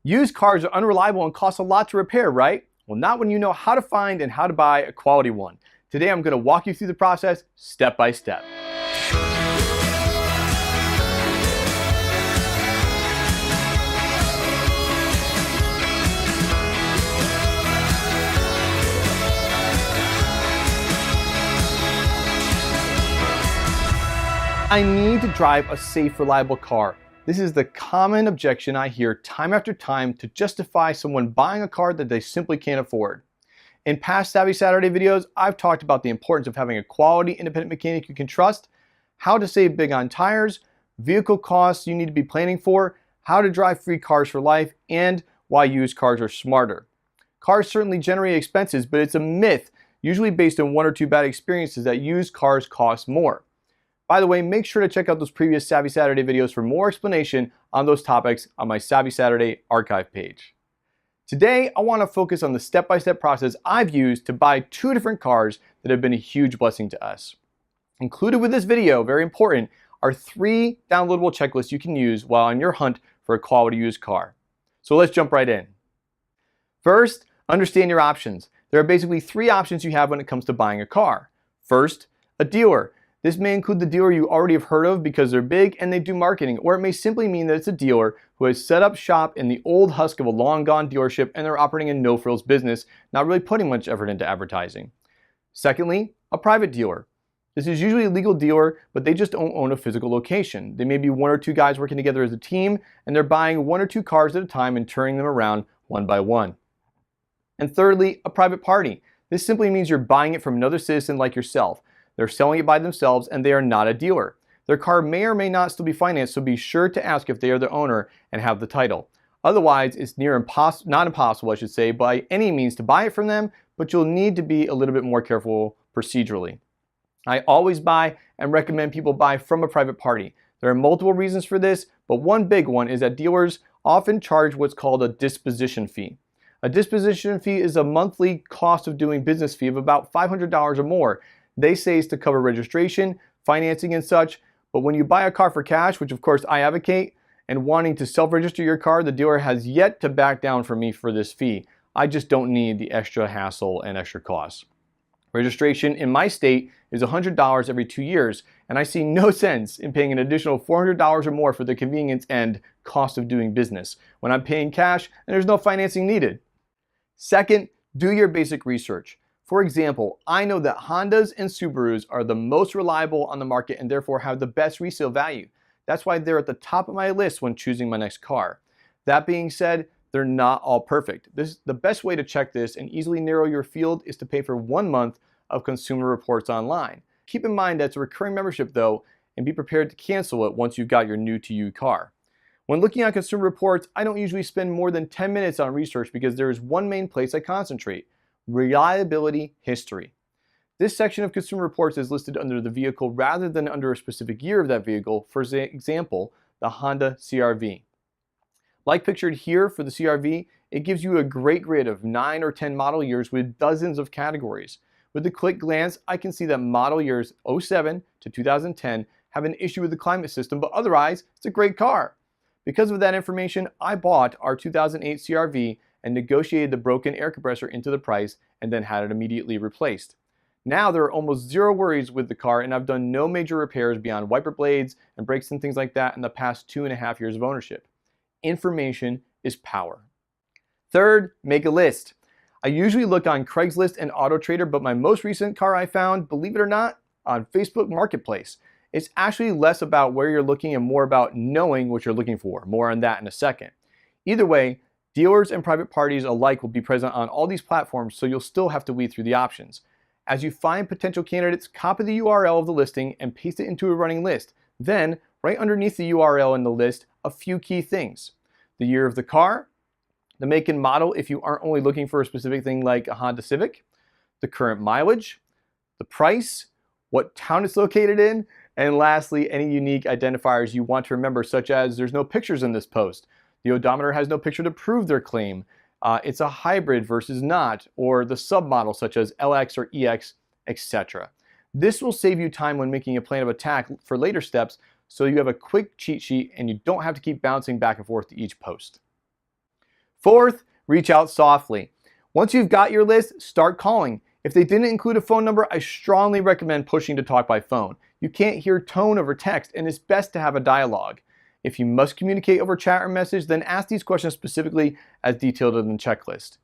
Used cars are unreliable and cost a lot to repair, right? Well, not when you know how to find and how to buy a quality one. Today I'm going to walk you through the process step by step. I need to drive a safe, reliable car. This is the common objection I hear time after time to justify someone buying a car that they simply can't afford. In past Savvy Saturday videos, I've talked about the importance of having a quality independent mechanic you can trust, how to save big on tires, vehicle costs you need to be planning for, how to drive free cars for life, and why used cars are smarter. Cars certainly generate expenses, but it's a myth, usually based on one or two bad experiences, that used cars cost more. By the way, make sure to check out those previous Savvy Saturday videos for more explanation on those topics on my Savvy Saturday archive page. Today, I want to focus on the step-by-step process I've used to buy two different cars that have been a huge blessing to us. Included with this video, very important, are 3 downloadable checklists you can use while on your hunt for a quality used car. So let's jump right in. First, understand your options. There are basically 3 options you have when it comes to buying a car. First, a dealer. This may include the dealer you already have heard of because they're big and they do marketing, or it may simply mean that it's a dealer who has set up shop in the old husk of a long-gone dealership and they're operating a no-frills business, not really putting much effort into advertising. Secondly, a private dealer. This is usually a legal dealer, but they just don't own a physical location. They may be 1 or 2 guys working together as a team, and they're buying 1 or 2 cars at a time and turning them around one by one. And thirdly, a private party. This simply means you're buying it from another citizen like yourself. They're selling it by themselves and they are not a dealer. Their car may or may not still be financed, so be sure to ask if they are the owner and have the title. Otherwise, it's not impossible, I should say, by any means to buy it from them, but you'll need to be a little bit more careful procedurally. I always buy and recommend people buy from a private party. There are multiple reasons for this, but one big one is that dealers often charge what's called a disposition fee. A disposition fee is a monthly cost of doing business fee of about $500 or more. They say it's to cover registration, financing and such, but when you buy a car for cash, which of course I advocate, and wanting to self-register your car, the dealer has yet to back down from me for this fee. I just don't need the extra hassle and extra costs. Registration in my state is $100 every 2 years, and I see no sense in paying an additional $400 or more for the convenience and cost of doing business when I'm paying cash and there's no financing needed. Second, do your basic research. For example, I know that Hondas and Subarus are the most reliable on the market and therefore have the best resale value. That's why they're at the top of my list when choosing my next car. That being said, they're not all perfect. The best way to check this and easily narrow your field is to pay for 1 month of Consumer Reports online. Keep in mind that it's a recurring membership though, and be prepared to cancel it once you've got your new to you car. When looking at Consumer Reports, I don't usually spend more than 10 minutes on research because there is one main place I concentrate: reliability history. This section of Consumer Reports is listed under the vehicle rather than under a specific year of that vehicle, for example, the Honda CR-V. Like pictured here for the CR-V, it gives you a great grid of 9 or 10 model years with dozens of categories. With a quick glance, I can see that model years 07 to 2010 have an issue with the climate system, but otherwise, it's a great car. Because of that information, I bought our 2008 CR-V and negotiated the broken air compressor into the price and then had it immediately replaced. Now there are almost 0 worries with the car, and I've done no major repairs beyond wiper blades and brakes and things like that in the past 2.5 years of ownership. Information is power. Third, make a list. I usually look on Craigslist and AutoTrader, but my most recent car I found, believe it or not, on Facebook Marketplace. It's actually less about where you're looking and more about knowing what you're looking for. More on that in a second. Either way, dealers and private parties alike will be present on all these platforms, so you'll still have to weed through the options. As you find potential candidates, copy the URL of the listing and paste it into a running list. Then, right underneath the URL in the list, a few key things: the year of the car, the make and model if you aren't only looking for a specific thing like a Honda Civic, the current mileage, the price, what town it's located in, and lastly, any unique identifiers you want to remember, such as there's no pictures in this post. The odometer has no picture to prove their claim. It's a hybrid versus not, or the submodel such as LX or EX, etc. This will save you time when making a plan of attack for later steps, so you have a quick cheat sheet and you don't have to keep bouncing back and forth to each post. Fourth, reach out softly. Once you've got your list, start calling. If they didn't include a phone number, I strongly recommend pushing to talk by phone. You can't hear tone over text, and it's best to have a dialogue. If you must communicate over chat or message, then ask these questions specifically as detailed in the checklist.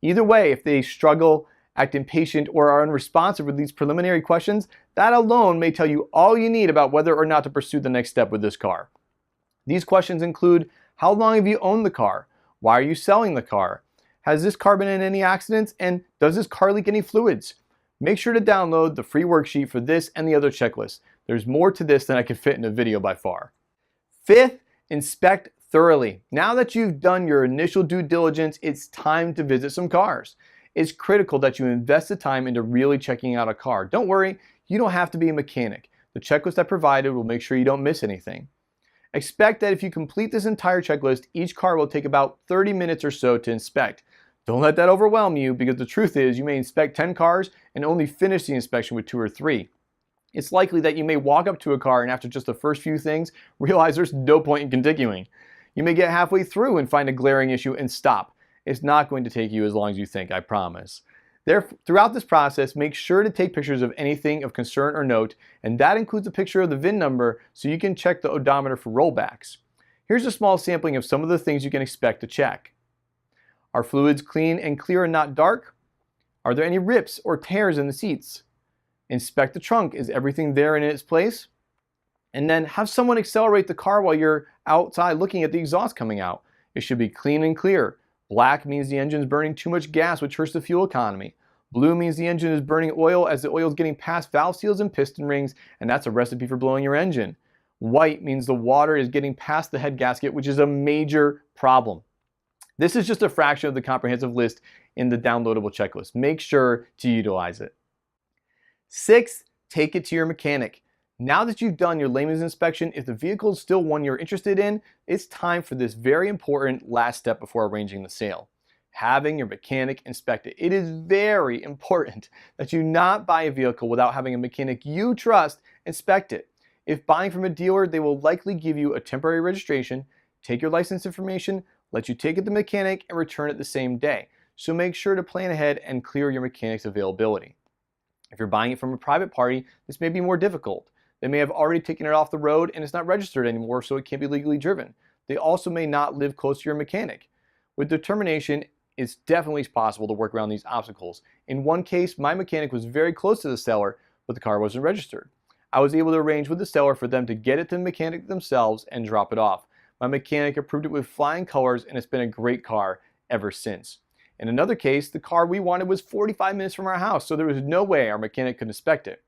Either way, if they struggle, act impatient, or are unresponsive with these preliminary questions, that alone may tell you all you need about whether or not to pursue the next step with this car. These questions include: how long have you owned the car? Why are you selling the car? Has this car been in any accidents? And does this car leak any fluids? Make sure to download the free worksheet for this and the other checklists. There's more to this than I could fit in a video by far. Fifth, inspect thoroughly. Now that you've done your initial due diligence, it's time to visit some cars. It's critical that you invest the time into really checking out a car. Don't worry, you don't have to be a mechanic. The checklist I provided will make sure you don't miss anything. Expect that if you complete this entire checklist, each car will take about 30 minutes or so to inspect. Don't let that overwhelm you, because the truth is you may inspect 10 cars and only finish the inspection with 2 or 3. It's likely that you may walk up to a car and after just the first few things, realize there's no point in continuing. You may get halfway through and find a glaring issue and stop. It's not going to take you as long as you think, I promise. Throughout this process, make sure to take pictures of anything of concern or note, and that includes a picture of the VIN number so you can check the odometer for rollbacks. Here's a small sampling of some of the things you can expect to check. Are fluids clean and clear and not dark? Are there any rips or tears in the seats? Inspect the trunk. Is everything there in its place? And then have someone accelerate the car while you're outside looking at the exhaust coming out. It should be clean and clear. Black means the engine is burning too much gas, which hurts the fuel economy. Blue means the engine is burning oil as the oil is getting past valve seals and piston rings, and that's a recipe for blowing your engine. White means the water is getting past the head gasket, which is a major problem. This is just a fraction of the comprehensive list in the downloadable checklist. Make sure to utilize it. Sixth, take it to your mechanic. Now that you've done your layman's inspection, if the vehicle is still one you're interested in, it's time for this very important last step before arranging the sale: having your mechanic inspect it. It is very important that you not buy a vehicle without having a mechanic you trust inspect it. If buying from a dealer, they will likely give you a temporary registration, take your license information, let you take it to the mechanic, and return it the same day. So make sure to plan ahead and clear your mechanic's availability. If you're buying it from a private party, this may be more difficult. They may have already taken it off the road and it's not registered anymore, so it can't be legally driven. They also may not live close to your mechanic. With determination, it's definitely possible to work around these obstacles. In one case, my mechanic was very close to the seller, but the car wasn't registered. I was able to arrange with the seller for them to get it to the mechanic themselves and drop it off. My mechanic approved it with flying colors, and it's been a great car ever since. In another case, the car we wanted was 45 minutes from our house, so there was no way our mechanic could inspect it.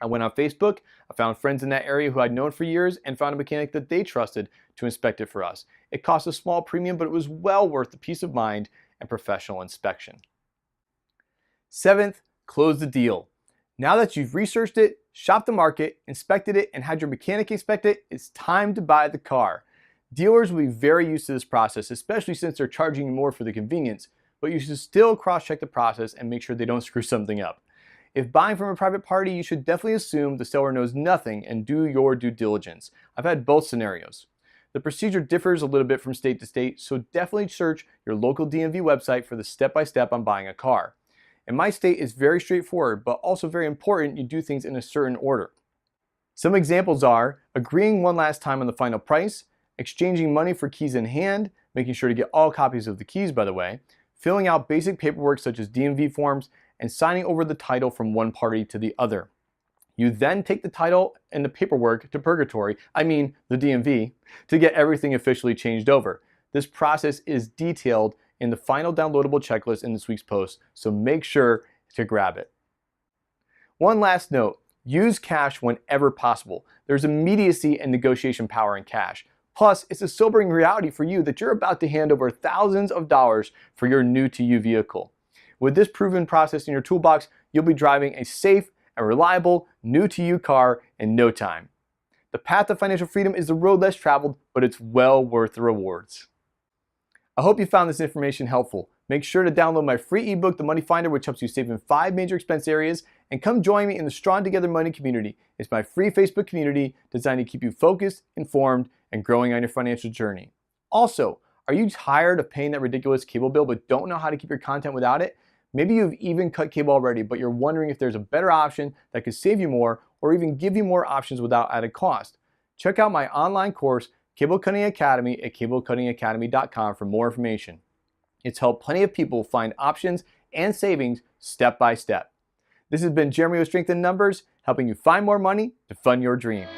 I went on Facebook, I found friends in that area who I'd known for years, and found a mechanic that they trusted to inspect it for us. It cost a small premium, but it was well worth the peace of mind and professional inspection. Seventh, close the deal. Now that you've researched it, shopped the market, inspected it, and had your mechanic inspect it, it's time to buy the car. Dealers will be very used to this process, especially since they're charging you more for the convenience, but you should still cross-check the process and make sure they don't screw something up. If buying from a private party, you should definitely assume the seller knows nothing and do your due diligence. I've had both scenarios. The procedure differs a little bit from state to state, so definitely search your local DMV website for the step-by-step on buying a car. In my state, it's very straightforward, but also very important you do things in a certain order. Some examples are agreeing one last time on the final price, exchanging money for keys in hand, making sure to get all copies of the keys, by the way, filling out basic paperwork such as DMV forms, and signing over the title from one party to the other. You then take the title and the paperwork to Purgatory, the DMV, to get everything officially changed over. This process is detailed in the final downloadable checklist in this week's post, so make sure to grab it. One last note, use cash whenever possible. There's immediacy and negotiation power in cash. Plus, it's a sobering reality for you that you're about to hand over thousands of dollars for your new-to-you vehicle. With this proven process in your toolbox, you'll be driving a safe and reliable new-to-you car in no time. The path to financial freedom is the road less traveled, but it's well worth the rewards. I hope you found this information helpful. Make sure to download my free ebook, The Money Finder, which helps you save in 5 major expense areas, and come join me in the Strong Together Money community. It's my free Facebook community designed to keep you focused, informed, and growing on your financial journey. Also, Are you tired of paying that ridiculous cable bill but don't know how to keep your content without it? Maybe you've even cut cable already, but you're wondering if there's a better option that could save you more or even give you more options without added cost. Check out my online course, Cable Cutting Academy, at cablecuttingacademy.com for more information. It's helped plenty of people find options and savings step by step. This has been Jeremy with Strength in Numbers, helping you find more money to fund your dreams.